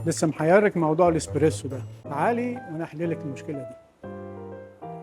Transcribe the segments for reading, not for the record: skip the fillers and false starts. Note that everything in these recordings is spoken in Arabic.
لسه محيرك موضوع الاسبريسو ده. تعالي وانا احل لك المشكله دي.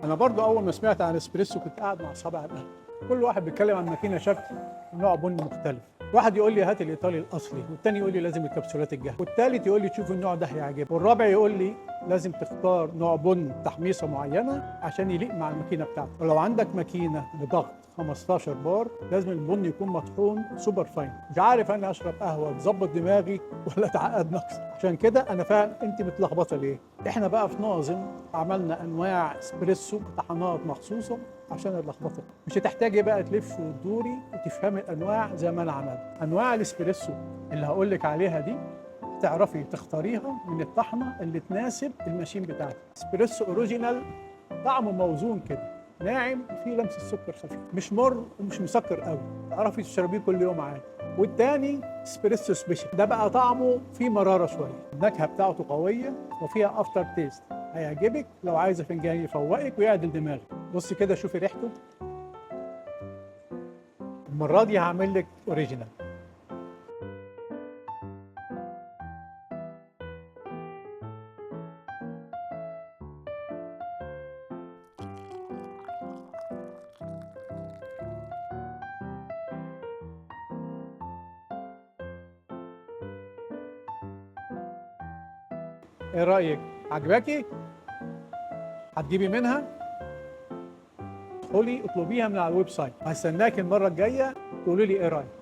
انا برضو اول ما سمعت عن الاسبريسو كنت قاعد مع اصحابي على القهوه، كل واحد بيتكلم عن ماكينه شكل ونوع بن مختلف. واحد يقول لي هات الايطالي الاصلي، والتاني يقول لي لازم الكبسولات الجاهزه، والتالت يقول لي شوف النوع ده هيعجبك، والرابع يقول لي لازم تختار نوع بن تحميصه معينه عشان يليق مع الماكينه بتاعتك. ولو عندك ماكينه بضغط 15 بار لازم البن يكون مطحون سوبر فاين. مش عارف انا اشرب قهوه تظبط دماغي ولا اتعقد نفسي. عشان كده انا فاهم انت متلخبطه ليه. احنا بقى في ناظم عملنا انواع اسبريسو طحنات مخصوصه عشان اللخبطه. مش هتحتاجي بقى تلف وتدوري وتفهمي الانواع زي ما انا عملت. انواع الاسبريسو اللي هقول لك عليها دي تعرفي تختاريها من الطحنه اللي تناسب الماشين بتاعتك. اسبريسو اوريجينال طعمه موزون كده، ناعم وفيه لمس السكر خفيف، مش مر ومش مسكر قوي، تعرفي تشربيه كل يوم عادي. والتاني اسبريسو سبيشال، ده بقى طعمه فيه مراره شويه، النكهه بتاعته قويه وفيها افتر تيست، هيعجبك لو عايزه فنجان يفوقك ويعدل دماغك. بصي كده شوفي ريحته. المره دي هعمل لك اوريجينال. ايه رايك؟ عجباكي؟ هتجيبي منها؟ ادخلي اطلبيها من على الويب سايت. هستناك المره الجايه تقولي لي ايه رايك.